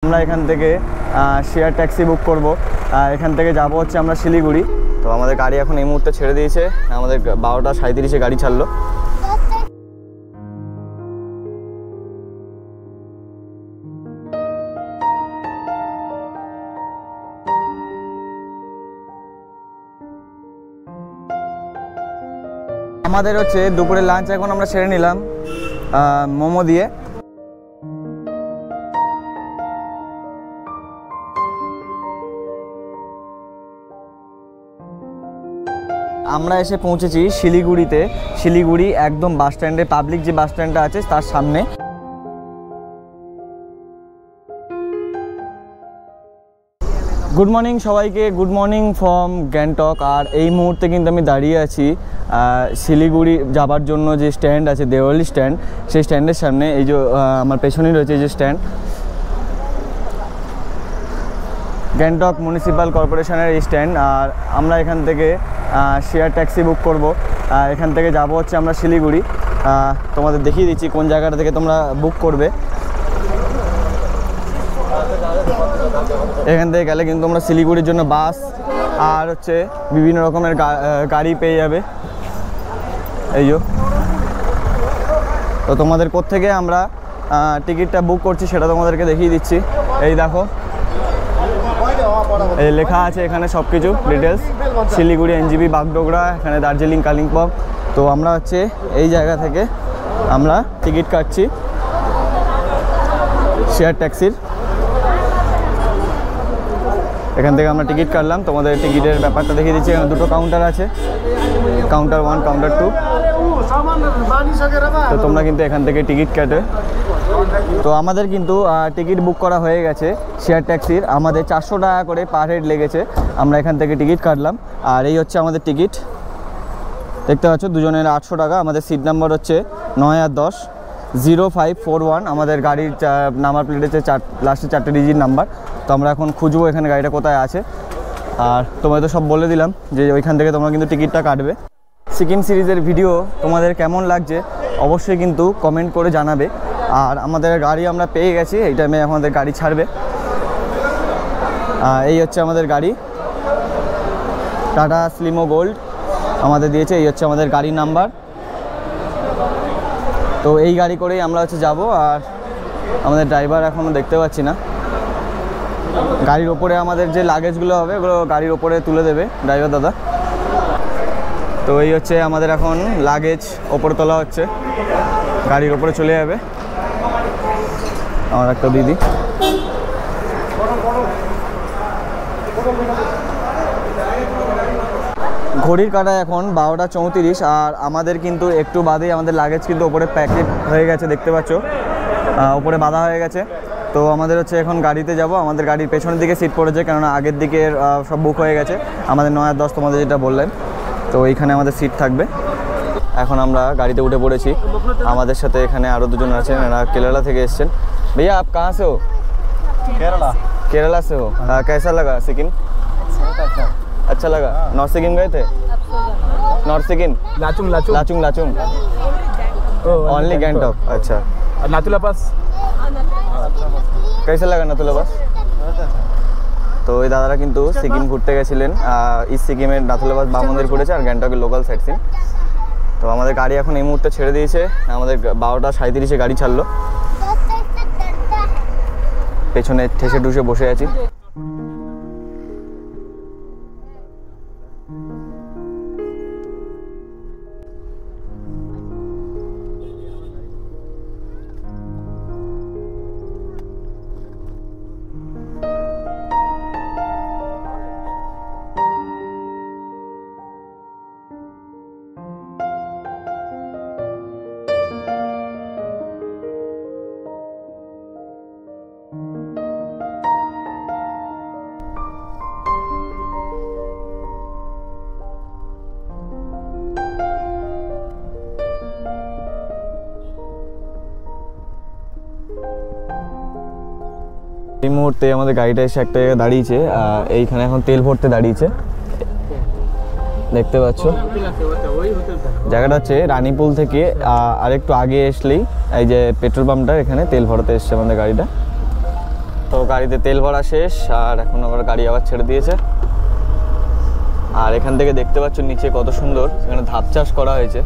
আমরা এখান থেকে শেয়ার ট্যাক্সি বুক করব। এখান থেকে যাব হচ্ছে আমরা শিলিগুড়ি। তো আমাদের গাড়ি এখন এই মুহূর্তে ছেড়ে দিয়েছে, আমাদের 12:37-এ গাড়ি ছাড়লো। আমাদের হচ্ছে দুপুরের লাঞ্চ এখন আমরা সেরে নিলাম মোমো দিয়ে। আমরা এসে পৌঁছেছি শিলিগুড়িতে। শিলিগুড়ি একদম বাস স্ট্যান্ডে, পাবলিক যে বাস স্ট্যান্ডটা আছে তার সামনে। গুড মর্নিং সবাইকে, গুড মর্নিং ফ্রম গ্যাংটক। আর এই মুহূর্তে কিন্তু আমি দাঁড়িয়ে আছি শিলিগুড়ি যাবার জন্য যে স্ট্যান্ড আছে, দেওয়ালি স্ট্যান্ড, সেই স্ট্যান্ডের সামনে। এই যে আমার পেছনেই রয়েছে এই যে স্ট্যান্ড, গ্যাংটক মিউনিসিপ্যাল কর্পোরেশনের এই স্ট্যান্ড। আর আমরা এখান থেকে শেয়ার ট্যাক্সি বুক করব। এখান থেকে যাব হচ্ছে আমরা শিলিগুড়ি। তোমাদের দেখিয়ে দিচ্ছি কোন জায়গাটা থেকে তোমরা বুক করবে। এখান থেকে গেলে কিন্তু তোমরা শিলিগুড়ির জন্য বাস আর হচ্ছে বিভিন্ন রকমের গাড়ি পেয়ে যাবে। এই তো তোমাদের কোত্থেকে আমরা টিকিটটা বুক করছি সেটা তোমাদেরকে দেখিয়ে দিচ্ছি। এই দেখো, এই লেখা আছে এখানে সব কিছু ডিটেলস। শিলিগুড়ি, এনজিপি, বাগডোগরা, এখানে দার্জিলিং, কালিম্পং। তো আমরা হচ্ছে এই জায়গা থেকে আমরা টিকিট কাটছি শেয়ার ট্যাক্সির। এখান থেকে আমরা টিকিট কাটলাম, তোমাদের টিকিটের ব্যাপারটা দেখিয়ে দিচ্ছি। এখানে দুটো কাউন্টার আছে, কাউন্টার 1, কাউন্টার 2। তো তোমরা কিন্তু এখান থেকে টিকিট কাটে। তো আমাদের কিন্তু টিকিট বুক করা হয়ে গেছে শেয়ার ট্যাক্সির। আমাদের 400 টাকা করে পার হেড লেগেছে। আমরা এখান থেকে টিকিট কাটলাম। আর এই হচ্ছে আমাদের টিকিট, দেখতে পাচ্ছ, দুজনের 800 টাকা। আমাদের সিট নাম্বার হচ্ছে 9 আর 10 0541। আমাদের গাড়ির নাম্বার প্লেট হচ্ছে লাস্টে 4টে ডিজিট নাম্বার। তো আমরা এখন খুঁজবো এখানে গাড়িটা কোথায় আছে। আর তোমাদের তো সব বলে দিলাম যে ওইখান থেকে তোমরা কিন্তু টিকিটটা কাটবে। সিকিম সিরিজের ভিডিও তোমাদের কেমন লাগছে অবশ্যই কিন্তু কমেন্ট করে জানাবে। আর আমাদের গাড়ি আমরা পেয়ে গেছি, এই টাইমে আমাদের গাড়ি ছাড়বে। এই হচ্ছে আমাদের গাড়ি, টাটা স্লিমো গোল্ড আমাদের দিয়েছে। এই হচ্ছে আমাদের গাড়ির নাম্বার। তো এই গাড়ি করেই আমরা হচ্ছে যাব। আর আমাদের ড্রাইভার এখনও দেখতে পাচ্ছি না। গাড়ির ওপরে আমাদের যে লাগেজগুলো হবে ওগুলো গাড়ির ওপরে তুলে দেবে ড্রাইভার দাদা। তো এই হচ্ছে আমাদের এখন লাগেজ ওপরে তোলা হচ্ছে, গাড়ির ওপরে চলে যাবে। আমার একটা দিদি, ঘড়ির কাঁটা এখন 12:34। আর আমাদের কিন্তু একটু বাদেই আমাদের লাগেজ কিন্তু ওপরে প্যাকেট হয়ে গেছে, দেখতে পাচ্ছ ওপরে বাঁধা হয়ে গেছে। তো আমাদের হচ্ছে এখন গাড়িতে যাব। আমাদের গাড়ির পেছনের দিকে সিট পড়েছে, কেননা আগের দিকে সব বুক হয়ে গেছে। আমাদের 9 আর 10 তোমাদের যেটা বললেন, তো এইখানে আমাদের সিট থাকবে। এখন আমরা গাড়িতে উঠে পড়েছি। আমাদের সাথে এখানে আরও দুজন আছেন, এরা কেরালা থেকে এসছেন। भैया आप कहाँ से हो? केरला से हो। कैसा लगा सिक्किम? अच्छा लगा। नॉर्थ सिक्किम गए थे? North Sikkim, Lachung only Gangtok. अच्छा, नाथुला पास कैसा लगा नाथुला पास? তো এই দাদারা কিন্তু সিকিম ঘুরতে গেছিলেন। ইস্ট সিকিমের নাথুলা পাস বা মন্দির ঘুরেছে আর গ্যাংটকের লোকাল সাইট সিন। তো আমাদের গাড়ি এখন এই মুহূর্তে ছেড়ে দিয়েছে, আমাদের 12:37-এ গাড়ি ছাড়লো। পেছনে ঠেসে ঠুসে বসে আছি। এই মুহূর্তে আমাদের গাড়িটা এসে একটা জায়গায় দাঁড়িয়েছে। এইখানে এখন তেল ভরতে দাঁড়িয়েছে, দেখতে পাচ্ছ। জায়গাটা হচ্ছে রানীপুল থেকে আর একটু আগে আসলেই এই যে পেট্রোল পাম্পটা, এখানে তেল ভরাতে এসছে আমাদের গাড়িটা। তো গাড়িতে তেল ভরা শেষ, আর এখন আবার গাড়ি আবার ছেড়ে দিয়েছে। আর এখান থেকে দেখতে পাচ্ছ নিচে কত সুন্দর এখানে ধাপ চাষ করা হয়েছে।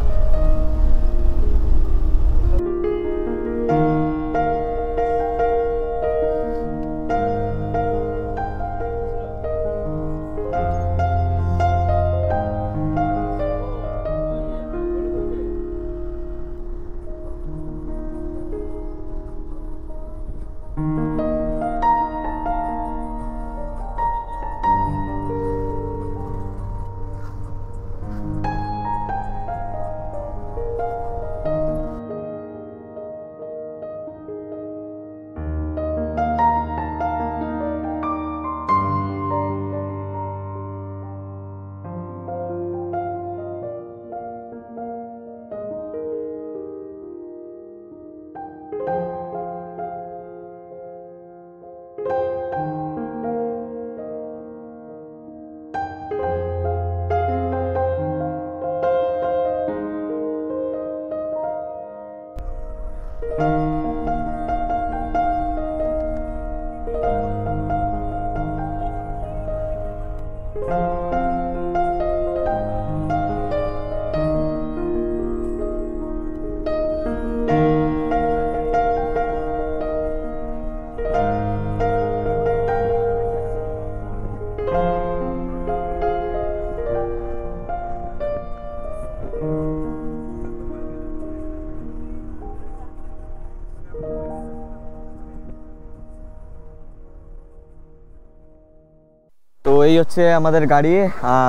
তো এই হচ্ছে আমাদের গাড়ি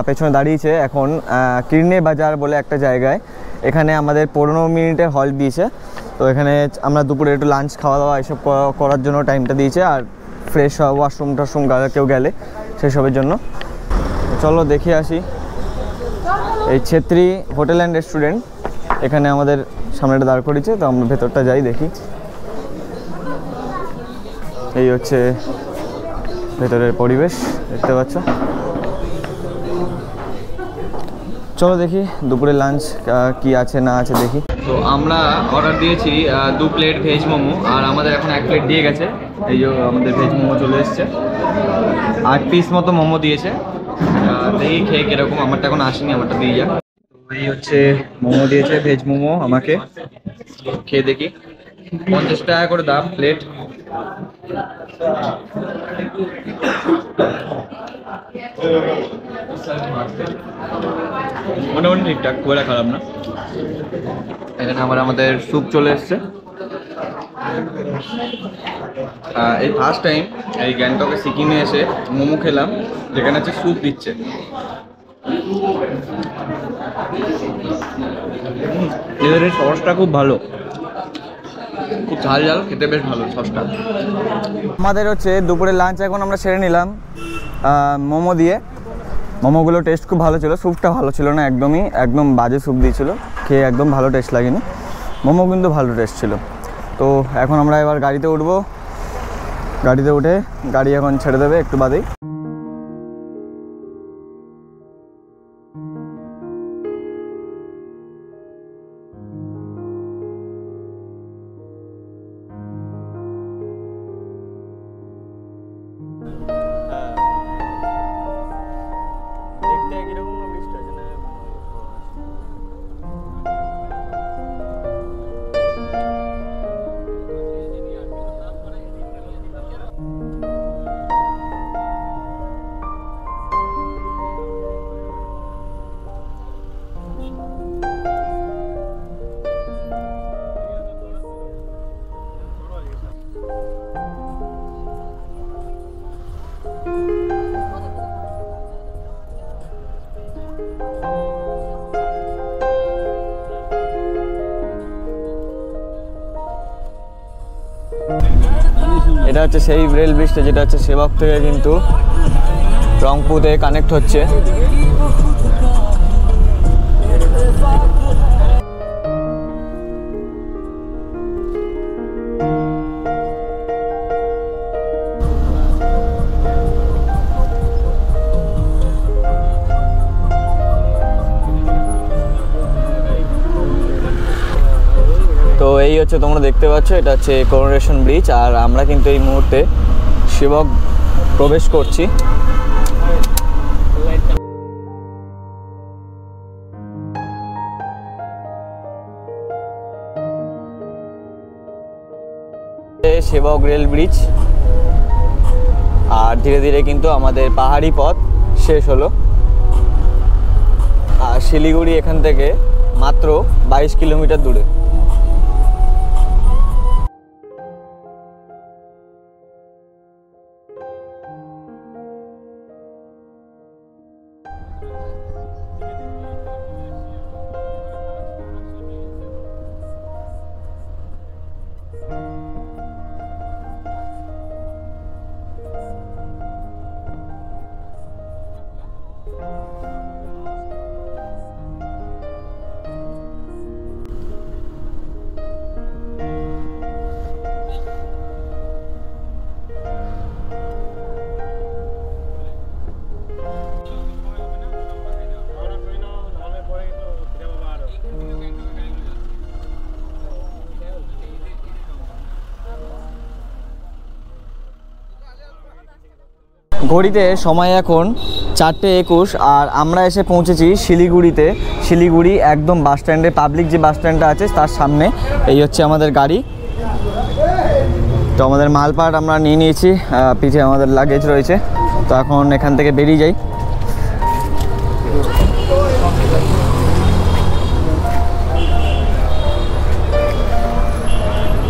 পেছনে দাঁড়িয়েছে এখন কিরনে বাজার বলে একটা জায়গায়। এখানে আমাদের 15 মিনিটের হল্ট দিয়েছে। তো এখানে আমরা দুপুরে একটু লাঞ্চ খাওয়া দাওয়া এসব করার জন্য টাইমটা দিয়েছে, আর ফ্রেশ ওয়াশরুম টাশরুম কেউ গেলে সেসবের জন্য। চলো দেখে আসি। এই ছেত্রী হোটেল অ্যান্ড রেস্টুরেন্ট এখানে আমাদের সামনেটা দাঁড় করেছে। তো আমরা ভেতরটা যাই দেখি। এই হচ্ছে ভেতরের পরিবেশ দেখতে পাচ্ছ। চলো দেখি দুপুরে লাঞ্চ কি আছে না আছে দেখি। তো আমরা অর্ডার দিয়েছি 2 প্লেট ভেজ মোমো, আর আমাদের এখন 1 প্লেট দিয়ে গেছে। এই যে আমাদের ভেজ মোমো চলে এসছে, 8 পিস মতো মোমো দিয়েছে। দেখি খেয়ে কিরকম, আমারটা এখন আসেনি, আমারটা দিয়ে যাক। এই হচ্ছে মোমো দিয়েছে, ভেজ মোমো আমাকে, খেয়ে দেখি। 50 টাকা করে দাম প্লেট। মোটামুটি ঠিকঠাক, খুব একটা খারাপ না। এখানে আমাদের স্যুপ চলে এসছে। এই ফার্স্ট টাইম এই গ্যাংটকে সিকিমে এসে মোমো খেলাম যেখানে হচ্ছে স্যুপ দিচ্ছে। এদের এই সসটা খুব ভালো, খুব ঝাল ঝাল, খেতে বেশ ভালো সসটা। আমাদের হচ্ছে দুপুরে লাঞ্চ এখন আমরা সেরে নিলাম মোমো দিয়ে। মোমোগুলো টেস্ট খুব ভালো ছিল, স্যুপটা ভালো ছিল না, একদম বাজে স্যুপ দিয়েছিল, খেয়ে একদম ভালো টেস্ট লাগেনি। মোমো কিন্তু ভালো টেস্ট ছিল। তো এখন আমরা এবার গাড়িতে উঠবো, গাড়িতে উঠে গাড়ি এখন ছেড়ে দেবে একটু বাদেই। এটা হচ্ছে সেই রেল ব্রিজটা যেটা হচ্ছে সেবক থেকে কিন্তু রংপুরে কানেক্ট হচ্ছে। তো এই হচ্ছে তোমরা দেখতে পাচ্ছ, এটা হচ্ছে করোনেশন ব্রিজ। আর আমরা কিন্তু এই মুহূর্তে সেবক প্রবেশ করছি। সেবক রেল ব্রিজ, আর ধীরে ধীরে কিন্তু আমাদের পাহাড়ি পথ শেষ হলো। আর শিলিগুড়ি এখান থেকে মাত্র 22 কিলোমিটার দূরে। ঘড়িতে সময় এখন 4:21 আর আমরা এসে পৌঁছেছি শিলিগুড়িতে। শিলিগুড়ি একদম বাস স্ট্যান্ডে, পাবলিক যে বাস স্ট্যান্ডটা আছে তার সামনে। এই হচ্ছে আমাদের গাড়ি। তো আমাদের মালপাট আমরা নিয়ে নিয়েছি, পিঠে আমাদের লাগেজ রয়েছে। তো এখন এখান থেকে বেরিয়ে যাই।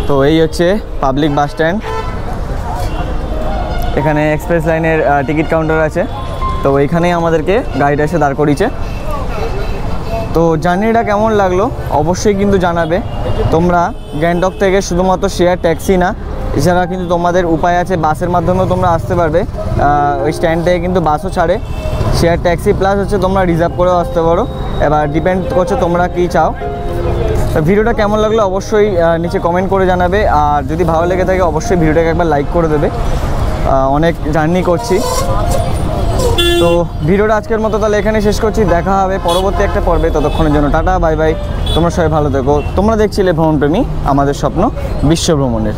তো এই হচ্ছে পাবলিক বাস স্ট্যান্ড। এখানে এক্সপ্রেস লাইনের টিকিট কাউন্টার আছে। তো এইখানেই আমাদেরকে গাড়িটা এসে দাঁড় করিয়েছে। তো জার্নিটা কেমন লাগলো অবশ্যই কিন্তু জানাবে। তোমরা গ্যাংটক থেকে শুধুমাত্র শেয়ার ট্যাক্সি না, এছাড়া কিন্তু তোমাদের উপায় আছে, বাসের মাধ্যমেও তোমরা আসতে পারবে। ওই স্ট্যান্ড থেকে কিন্তু বাসও ছাড়ে, শেয়ার ট্যাক্সি প্লাস হচ্ছে তোমরা রিজার্ভ করেও আসতে পারো। এবার ডিপেন্ড করছে তোমরা কী চাও। তো ভিডিওটা কেমন লাগলো অবশ্যই নিচে কমেন্ট করে জানাবে। আর যদি ভালো লেগে থাকে অবশ্যই ভিডিওটাকে একবার লাইক করে দেবে। অনেক জার্নি করছি। তো ভিডিওটা আজকের মতো তাহলে এখানে শেষ করছি। দেখা হবে পরবর্তী একটা পর্বে। ততক্ষণের জন্য টাটা, বাই বাই। তোমরা সবাই ভালো থেকো। তোমরা দেখছিলে ভ্রমণপ্রেমী, আমাদের স্বপ্ন বিশ্ব ভ্রমণের।